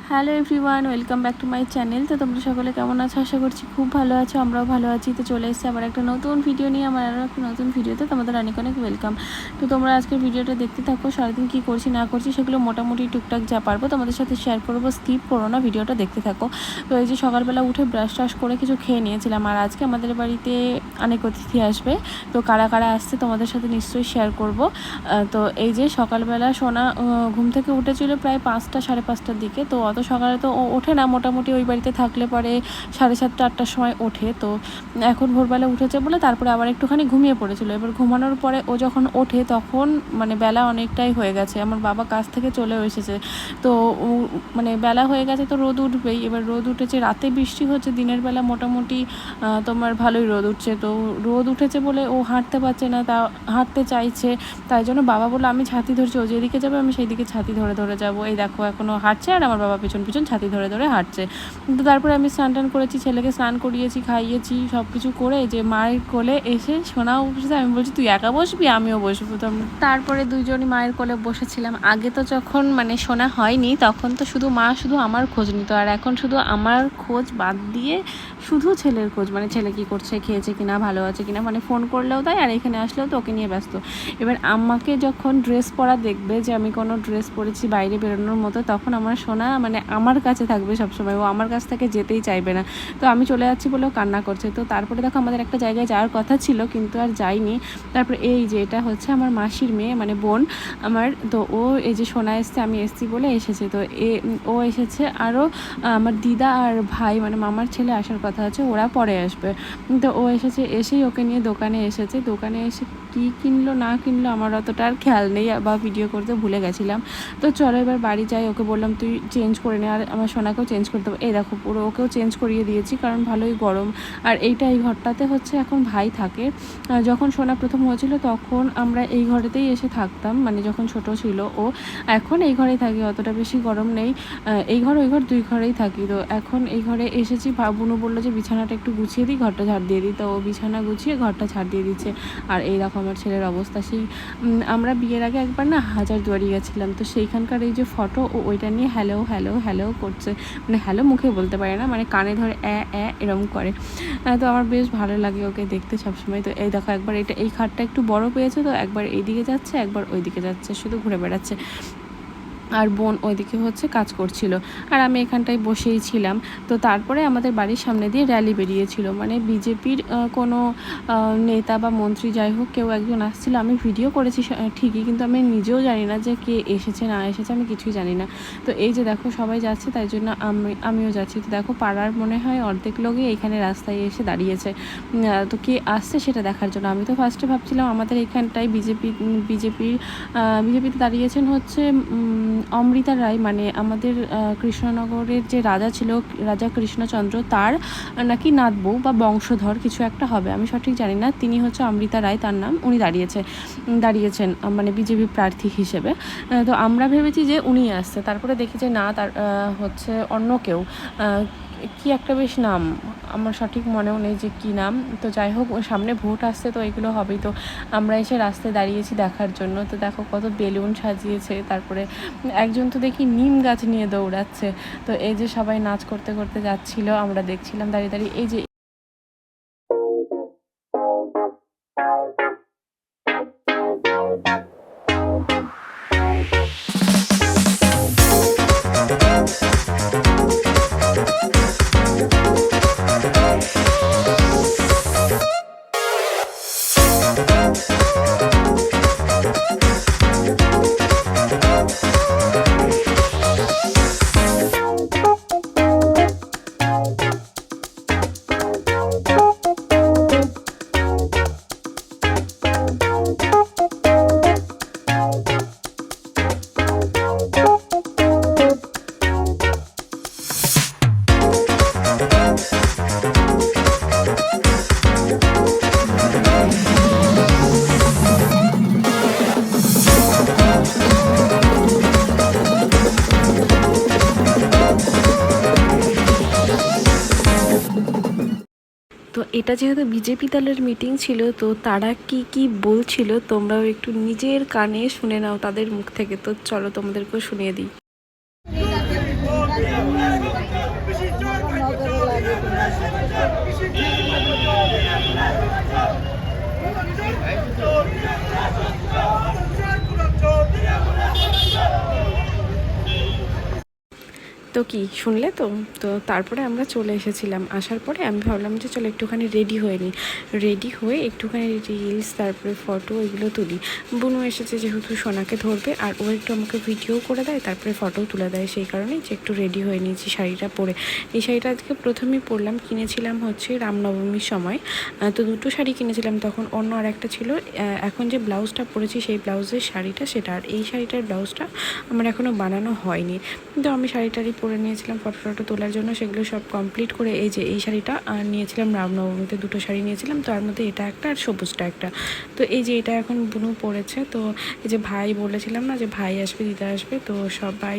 Hello everyone, welcome back to my channel. তো তোমরা সকলে কেমন আছো? আশা করছি খুব ভালো আছো, আমরাও ভালো আছি। তো চলে এসেছি আবার একটা নতুন ভিডিও নিয়ে, আমার আরও একটা নতুন ভিডিওতে তোমাদের অনেক অনেক ওয়েলকাম। তো তোমরা আজকের ভিডিওটা দেখতে থাকো, সারাদিন কী করছি না করছি সেগুলো মোটামুটি টুকটাক যা পারবো তোমাদের সাথে শেয়ার করবো। স্কিপ করো না, ভিডিওটা দেখতে থাকো। তো এই যে সকালবেলা উঠে ব্রাশ টাশ করে কিছু খেয়ে নিয়েছিলাম, আর আজকে আমাদের বাড়িতে অনেক অতিথি আসবে। তো কারা কারা আসছে তোমাদের সাথে নিশ্চয়ই শেয়ার করব। তো এই যে সকালবেলা সোনা ঘুম থেকে উঠেছিল প্রায় 5টা সাড়ে 5টার দিকে। তো অত সকালে তো ওঠে না, মোটামুটি ওই বাড়িতে থাকলে পরে 7:30 8টার সময় ওঠে। তো এখন ভোরবেলা উঠেছে বলে তারপরে আবার একটুখানি ঘুমিয়ে পড়েছিল। এবার ঘুমানোর পরে ও যখন ওঠে তখন মানে বেলা অনেকটাই হয়ে গেছে, আমার বাবা কাজ থেকে চলেও এসেছে। তো মানে বেলা হয়ে গেছে, তো রোদ উঠবেই। এবার রোদ উঠেছে, রাতে বৃষ্টি হচ্ছে, দিনের বেলা মোটামুটি তোমার ভালোই রোদ উঠছে। তো রোদ উঠেছে বলে ও হাঁটতে পারছে না, তা হাঁটতে চাইছে। তাই জন্য বাবা বললো আমি ছাতি ধরছি, ও যেদিকে যাবে আমি সেই দিকে ছাতি ধরে ধরে যাবো। এই দেখো এখনও হাঁটছে আর আমার বাবা পিছন পিছন ছাতি ধরে ধরে হাঁটছে। তো তারপরে আমি স্নান টান করেছি, ছেলেকে স্নান করিয়েছি, খাইয়েছি, সব কিছু করে যে মায়ের কোলে এসে সোনাও বসেছে। আমি বলছি তুই একা বসবি, আমিও বসবো। তো তারপরে দুইজনই মায়ের কোলে বসেছিলাম। আগে তো যখন মানে সোনা হয়নি তখন তো শুধু মা শুধু আমার খোঁজ নিত, আর এখন শুধু আমার খোঁজ বাদ দিয়ে শুধু ছেলের খোঁজ, মানে ছেলে কী করছে, খেয়েছে কিনা, ভালো আছে কিনা, মানে ফোন করলেও তাই আর এখানে আসলেও তো ওকে নিয়ে ব্যস্ত। এবার আমাকে যখন ড্রেস পরা দেখবে যে আমি কোনো ড্রেস পরেছি বাইরে বেরোনোর মতো, তখন আমার সোনা মানে আমার কাছে থাকবে সবসময়, ও আমার কাছ থেকে যেতেই চাইবে না। তো আমি চলে যাচ্ছি বলেও কান্না করছে। তো তারপরে দেখো আমাদের একটা জায়গায় যাওয়ার কথা ছিল কিন্তু আর যাইনি। তারপরে এই যে এটা হচ্ছে আমার মাসির মেয়ে, মানে বোন আমার। তো ও এই যে সোনা এসছে, আমি এসছি বলে এসেছে। তো ও এসেছে, আরও আমার দিদা আর ভাই মানে মামার ছেলে আসার কথা আছে, ওরা পরে আসবে। তো ও এসেছে, এসেই ওকে নিয়ে দোকানে এসেছে। দোকানে এসে কী কিনলো না কিনলো আমার অতটা আর খেয়াল নেই, বা ভিডিও করতে ভুলে গেছিলাম। তো চলো এবার বাড়ি যাই, ওকে বললাম তুই চেঞ্জ করে নে, আর আমার সোনাকেও চেঞ্জ করতে হবে। এই দেখো পুরো ওকেও চেঞ্জ করিয়ে দিয়েছি, কারণ ভালোই গরম। আর এই ঘরটাতে হচ্ছে এখন ভাই থাকে। যখন সোনা প্রথম হয়েছিল তখন আমরা এই ঘরেতেই এসে থাকতাম, মানে যখন ছোট ছিল ও। এখন এই ঘরেই থাকি, অতটা বেশি গরম নেই। এই ঘর ওই ঘর দুই ঘরেই থাকি। তো এখন এই ঘরে এসেছি, বুনু বললো যে বিছানাটা একটু গুছিয়ে দিই, ঘরটা ঝাড় দিয়ে দিই। তো ও বিছানা গুছিয়ে ঘরটা ঝাড় দিয়ে দিচ্ছে। আর এই রকম আমার ছেলের অবস্থা, সেই আমরা বিয়ের আগে একবার না হাজারদুয়ারি গেছিলাম, তো সেইখানকার এই যে ফটো, ও ওইটা নিয়ে হ্যালো হ্যালো হ্যালো করছে। মানে হ্যালো মুখে বলতে পারে না, মানে কানে ধরে এরম করে। তো আমার বেশ ভালো লাগে ওকে দেখতে সবসময়। তো এই দেখো একবার এই খাটটা একটু বড় পেয়েছে, তো একবার এইদিকে যাচ্ছে একবার ওইদিকে যাচ্ছে, শুধু ঘুরে বেড়াচ্ছে। আর বোন ওইদিকে হচ্ছে কাজ করছিল, আর আমি এখানটায় বসেই ছিলাম। তো তারপরে আমাদের বাড়ির সামনে দিয়ে র্যালি বেরিয়েছিল, মানে বিজেপির কোনো নেতা বা মন্ত্রী যাই হোক কেউ একজন আসছিল। আমি ভিডিও করেছি ঠিকই, কিন্তু আমি নিজেও জানি না যে কে এসেছে না এসেছে, আমি কিছুই জানি না। তো এই যে দেখো সবাই যাচ্ছে, তাই জন্য আমিও যাচ্ছি। তো দেখো পাড়ার মনে হয় অর্ধেক লোকই এখানে রাস্তায় এসে দাঁড়িয়েছে, তো কে আসছে সেটা দেখার জন্য। আমি তো ফার্স্টে ভাবছিলাম আমাদের এখানটায় বিজেপিতে দাঁড়িয়েছেন হচ্ছে অমৃতা রায়, মানে আমাদের কৃষ্ণনগরের যে রাজা ছিল, রাজা কৃষ্ণচন্দ্র, তার নাকি নাতবউ বা বংশধর কিছু একটা হবে, আমি সঠিক জানি না। তিনি হচ্ছে অমৃতা রায় তার নাম, উনি দাঁড়িয়েছেন মানে বিজেপি প্রার্থী হিসেবে। তো আমরা ভেবেছি যে উনি আসছে, তারপরে দেখি যে না, তার হচ্ছে অন্য কেউ, কি একটা বেশ নাম, আমার সঠিক মনেও নেই যে কী নাম। তো যাই হোক সামনে ভোট আসছে, তো এগুলো হবেই। তো আমরা এসে রাস্তায় দাঁড়িয়েছি দেখার জন্য। তো দেখো কত বেলুন সাজিয়েছে, তারপরে একজন তো দেখি নিম গাছ নিয়ে দৌড়াচ্ছে। তো এই যে সবাই নাচ করতে করতে যাচ্ছিল, আমরা দেখছিলাম দাঁড়িয়ে দাঁড়িয়ে। এই যে তো এটা যেহেতু বিজেপি দলের মিটিং ছিল, তো তারা কি বলছিল তোমরাও একটু নিজের কানে শুনে নাও তাদের মুখ থেকে। তো চলো তোমাদেরকেও শুনিয়ে দিই। তো কি শুনলে তো তো তারপরে আমরা চলে এসেছিলাম। আসার পরে আমি ভাবলাম যে চলো একটুখানি রেডি হয়ে নিই, রেডি হয়ে একটুখানি রিলস তারপরে ফটো এগুলো তুলি। বুনু এসেছে যেহেতু সোনাকে ধরবে, আর ও একটু আমাকে ভিডিও করে দেয় তারপরে ফটোও তুলে দেয়, সেই কারণেই যে একটু রেডি হয়ে নিয়েছি শাড়িটা পরে। এই শাড়িটা আজকে প্রথমেই পরলাম, কিনেছিলাম হচ্ছে রামনবমীর সময়। তো দুটো শাড়ি কিনেছিলাম, তখন অন্য আর একটা ছিল। এখন যে ব্লাউজটা পরেছি সেই ব্লাউজের শাড়িটা সেটা, আর এই শাড়িটার ব্লাউজটা আমার এখনও বানানো হয়নি। কিন্তু আমি শাড়িটারি পরে নিয়েছিলাম ফটো ফটো তোলার জন্য, সেগুলো সব কমপ্লিট করে এই যে এই শাড়িটা নিয়েছিলাম রামনবমীতে। দুটো শাড়ি নিয়েছিলাম, তার মধ্যে এটা একটা আর সবুজটা একটা। তো এই যে এটা এখন বুনু পড়েছে। তো এই যে ভাই বলেছিলাম না যে ভাই আসবে, দিদা আসবে, তো সবাই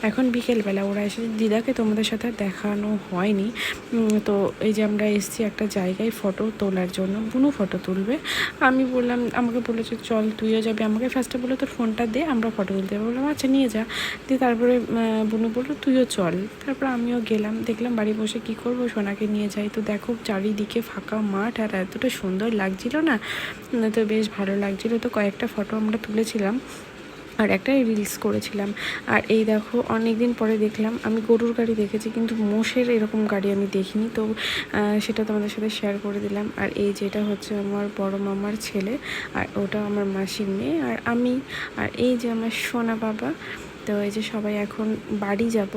এখন বিকেলবেলা ওরা এসেছে। দিদাকে তোমাদের সাথে দেখানো হয়নি। তো এই যে আমরা এসেছি একটা জায়গায় ফটো তোলার জন্য, বুনু ফটো তুলবে। আমি বললাম, আমাকে বলেছে চল তুইও যাবি, আমাকে ফার্স্টে বললো তোর ফোনটা দে আমরা ফটো তুলতে যাবো। বললাম আচ্ছা নিয়ে যা। দিয়ে তারপরে বুনু বললো তুইও চল। তারপর আমিও গেলাম, দেখলাম বাড়ি বসে কি করব, সোনাকে নিয়ে যাই। তো দেখো চারিদিকে ফাঁকা মাঠ, আর এতটা সুন্দর লাগছিল না, তো বেশ ভালো লাগছিল। তো কয়েকটা ফটো আমরা তুলেছিলাম আর একটা রিলস করেছিলাম। আর এই দেখো অনেক দিন পরে দেখলাম, আমি গরুর গাড়ি দেখেছি কিন্তু মোষের এরকম গাড়ি আমি দেখিনি, তো সেটা তোমাদের সাথে শেয়ার করে দিলাম। আর এই যেটা হচ্ছে আমার বড় মামার ছেলে, আর ওটা আমার মাসির মেয়ে, আর আমি, আর এই যে আমার সোনা বাবা। তো এই যে সবাই এখন বাড়ি যাব,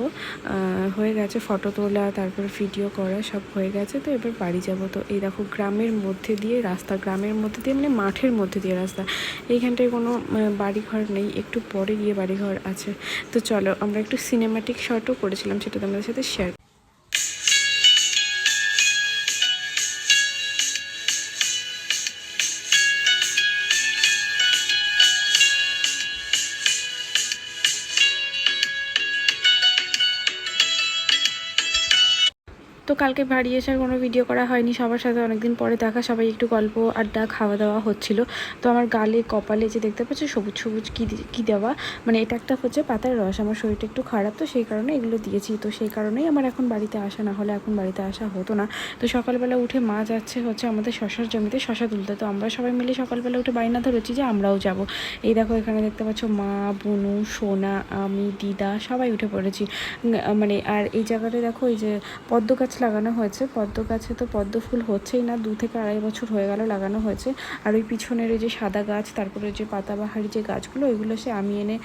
হয়ে গেছে ফটো তোলা তারপরে ভিডিও করা সব হয়ে গেছে, তো এবার বাড়ি যাব। তো এই দেখো গ্রামের মধ্যে দিয়ে রাস্তা, গ্রামের মধ্যে দিয়ে মানে মাঠের মধ্যে দিয়ে রাস্তা। এইখানটায় কোনো বাড়িঘর নেই, একটু পরে গিয়ে বাড়িঘর আছে। তো চলো আমরা একটু সিনেমাটিক শটও করেছিলাম, সেটা তোমাদের সাথে শেয়ার। তো কালকে বাড়ি আসার কোনো ভিডিও করা হয়নি, সবার সাথে অনেকদিন পরে দেখা, সবাই একটু গল্প আড্ডা খাওয়া দাওয়া হচ্ছিল। তো আমার গালে কপালে যে দেখতে পাচ্ছ সবুজ সবুজ কী দেওয়া, মানে এটা একটা হচ্ছে পাতার রস। আমার শরীরটা একটু খারাপ, তো সেই কারণে এগুলো দিয়েছি। তো সেই কারণেই আমার এখন বাড়িতে আসা, না হলে এখন বাড়িতে আসা হতো না। তো সকালবেলা উঠে মা যাচ্ছে হচ্ছে আমাদের শশার জমিতে শশা তুলতে। তো আমরা সবাই মিলে সকালবেলা উঠে বায়না ধরেছি যে আমরাও যাব। এই দেখো এখানে দেখতে পাচ্ছ মা, বুনু, সোনা, আমি, দিদা সবাই উঠে পড়েছি। মানে আর এই জায়গাটা দেখো, এই যে পদ্ম গাছ লাগানো হয়েছে, পদ্ম গাছে তো পদ্ম ফুল হচ্ছেই না, 2 থেকে আড়াই বছর হয়ে গেল লাগানো হয়েছে। আর ওই পিছনের ওই যে সাদা গাছ, তারপরে যে পাতাবাহারি যে গাছগুলো, ওইগুলো সে আমি এনে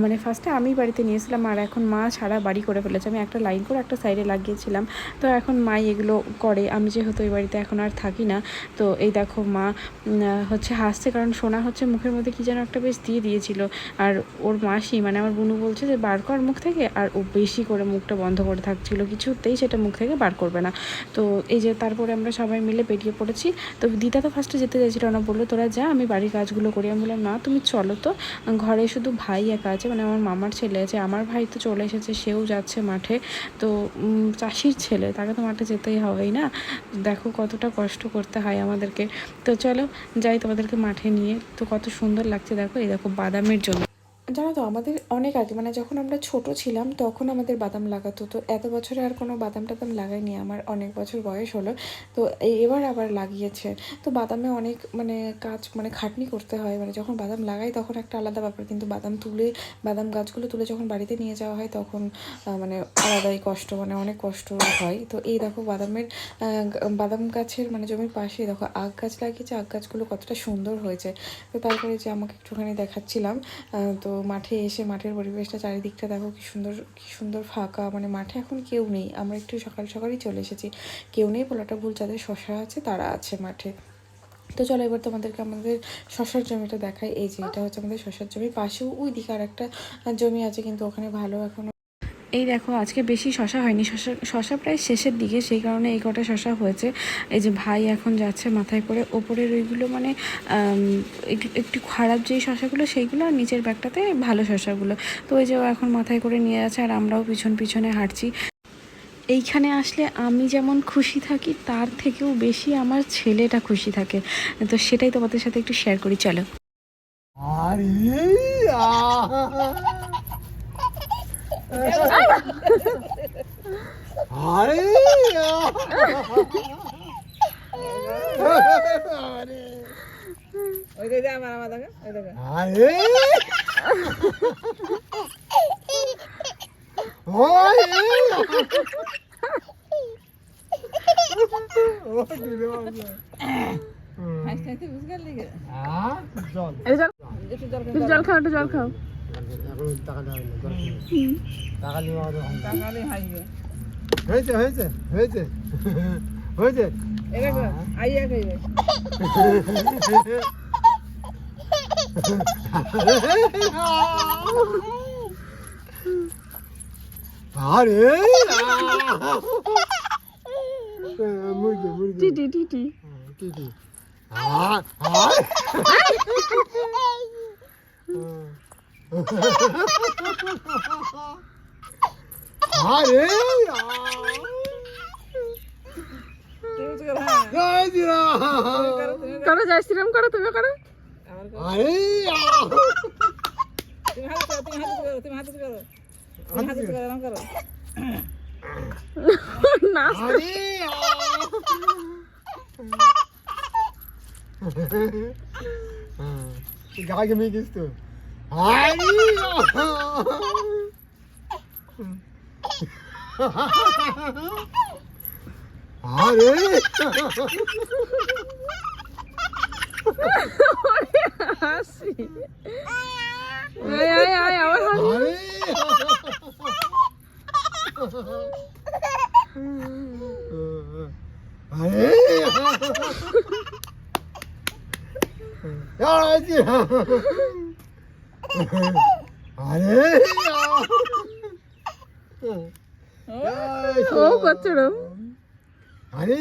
মানে ফার্স্টে আমি বাড়িতে নিয়েছিলাম, আর এখন মা সারা বাড়ি করে ফেলেছে। আমি একটা লাইন করে একটা সাইডে লাগিয়েছিলাম, তো এখন মাই এগুলো করে। আমি যেহেতু ওই বাড়িতে এখন আর থাকি না, তো এই দেখো মা হচ্ছে হাসছে, কারণ সোনা হচ্ছে মুখের মধ্যে কী যেন একটা বেশ দিয়েছিল। আর ওর মাসি মানে আমার বুনু বলছে যে বার কর মুখ থেকে, আর ও বেশি করে মুখটা বন্ধ করে থাকছিল, কিছুতেই সেটা মুখ থেকে বার করবে না। তো এই যে তারপরে আমরা সবাই মিলে বেরিয়ে পড়েছি। তো দিদা তো ফার্স্টে যেতে চাইছিল না, বললো তোরা যা, আমি বাড়ির কাজগুলো করি। আমি বললাম না তুমি চলো, তো ঘরে শুধু ভাই একা আছে, মানে আমার মামার ছেলে আছে, আমার ভাই তো চলে এসেছে, সেও যাচ্ছে মাঠে। তো চাষির ছেলে, তাকে তো মাঠে যেতেই হবেই না, দেখো কতটা কষ্ট করতে হয় আমাদেরকে। তো চলো যাই তোমাদেরকে মাঠে নিয়ে। তো কত সুন্দর লাগছে দেখো, এই দেখো বাদামের জন্য। জানো তো আমাদের অনেক আগে, মানে যখন আমরা ছোট ছিলাম তখন আমাদের বাদাম লাগাতো। তো এত বছরে আর কোনো বাদাম টাদাম লাগাইনি, আমার অনেক বছর বয়স হলো, তো এবার আবার লাগিয়েছে। তো বাদামে অনেক মানে কাজ, মানে খাটনি করতে হয়, মানে যখন বাদাম লাগাই তখন একটা আলাদা ব্যাপার, কিন্তু বাদাম তুলে, বাদাম গাছগুলো তুলে যখন বাড়িতে নিয়ে যাওয়া হয় তখন মানে আলাদাই কষ্ট, মানে অনেক কষ্ট হয়। তো এই দেখো বাদাম গাছের মানে জমির পাশে দেখো আখ গাছ লাগিয়েছে, আখ গাছগুলো কতটা সুন্দর হয়েছে। তো তারপরে যে আমাকে একটুখানি দেখাচ্ছিলাম। তো মাঠে এসে মাঠের পরিবেশটা চারিদিকটা দেখো কি সুন্দর ফাঁকা, মানে মাঠে এখন কেউ নেই। আমরা একটু সকালই চলে এসেছি, কেউ নেই বলাটা ভুল, যাদের শশা আছে তারা আছে মাঠে। তো চলো এবার তোমাদেরকে আমাদের শশার জমিটা দেখাই। এই যে এটা হচ্ছে আমাদের শশার জমি, পাশেও ওই দিকে আর একটা জমি আছে, কিন্তু ওখানে ভালো এখন। এই দেখো আজকে বেশি শশা হয়নি, শশা প্রায় শেষের দিকে, সেই কারণে এই কটা শশা হয়েছে। এই যে ভাই এখন যাচ্ছে মাথায় করে, ওপরের ওইগুলো মানে একটু খারাপ যেই শশাগুলো সেইগুলো, আর নিচের ব্যাগটাতে ভালো শশাগুলো। তো ওই যে ও এখন মাথায় করে নিয়ে যাচ্ছে, আর আমরাও পিছনে হাঁটছি। এইখানে আসলে আমি যেমন খুশি থাকি, তার থেকেও বেশি আমার ছেলেটা খুশি থাকে। তো সেটাই তোমাদের সাথে একটু শেয়ার করি, চলো। আরে ওই যে আমার আমার দেখো ওই দেখো আরে ওই ও দিলে বাবা হাসতে হাসতে বুঝ গেল লিগে জল একটু জল একটু জল খাও, একটু জল খাও। এখন টাকা দেওয়া টাকা নিয়ে টাকালে হাসবে হয়েছে হয়েছে হয়েছে হয়েছে এই দেখো আইয়া কইবে আরে মুরগি মুরগি টিটি টিটি টিটি আরে তুমি বুঝ গেল হ্যাঁ করো, জয় শ্রীরাম করো, তুমি করো। আমার আরে তুমি হাত করো তুমি হাত করো আরাম করো না আরে গায়ে মেয়ে গেছ তো আরে আরে হাসি। আয় আয় আয় আবার হাসি। আরে আরে আরে ও করছে ওরম। আরে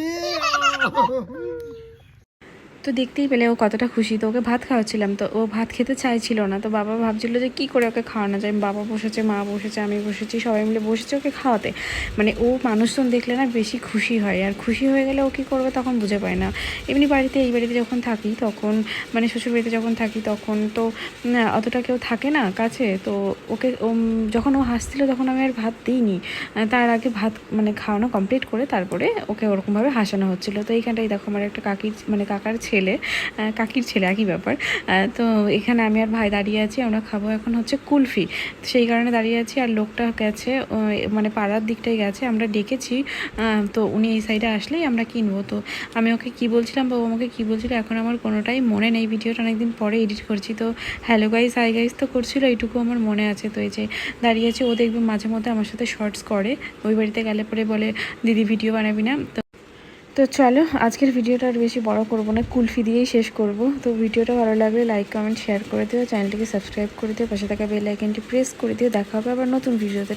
তো দেখতেই পেলে ও কতটা খুশি। তো ওকে ভাত খাওয়াচ্ছিলাম, তো ও ভাত খেতে চাইছিল না। তো বাবা ভাবছিল যে কি করে ওকে খাওয়ানো যায়। বাবা বসেছে, মা বসেছে, আমি বসেছি, সবাই মিলে বসেছে ওকে খাওয়াতে। মানে ও মানুষজন দেখলে না বেশি খুশি হয়, আর খুশি হয়ে গেলে ও কী করবে তখন বুঝে পায় না। এমনি বাড়িতে, এই বাড়িতে যখন থাকি তখন, মানে শ্বশুর বাড়িতে যখন থাকি তখন তো অতটা কেউ থাকে না কাছে। তো ওকে যখন ও হাসছিল তখন আমি আর ভাত দিইনি। তার আগে ভাত মানে খাওয়ানো কমপ্লিট করে তারপরে ওকে ওরকমভাবে হাসানো হচ্ছিলো। তো এইখানটাই দেখো আমার একটা কাকির মানে কাকার কাকির ছেলে একই ব্যাপার। তো এখানে আমি আর ভাই দাঁড়িয়ে আছি, আমরা খাবো এখন হচ্ছে কুলফি। সেই কারণে দাঁড়িয়ে আছি। আর লোকটা গেছে মানে পাড়ার দিকটাই গেছে, আমরা ডেকেছি। তো উনি এই সাইডে আসলেই আমরা কিনবো। তো আমি ওকে কী বলছিলাম বা ও আমাকে কী বলছিল এখন আমার কোনোটাই মনে নেই। ভিডিওটা অনেকদিন পরে এডিট করছি। তো হ্যালো গাইস, হাই গাইস তো করছিল, এইটুকু আমার মনে আছে। তো এই যে দাঁড়িয়ে আছে, ও দেখবে মাঝে মধ্যে আমার সাথে শর্টস করে। ওই বাড়িতে গেলে পরে বলে দিদি ভিডিও বানাবি না। তো চলো আজকের ভিডিওটা আর বেশি বড় করব না, কুলফি দিয়েই শেষ করব। তো ভিডিওটা ভালো লাগলে লাইক কমেন্ট শেয়ার করে দিও, চ্যানেলটিকে সাবস্ক্রাইব করে দিও, পাশে থাকা বেল আইকনটি প্রেস করে দিও। দেখা হবে আবার নতুন ভিডিওতে।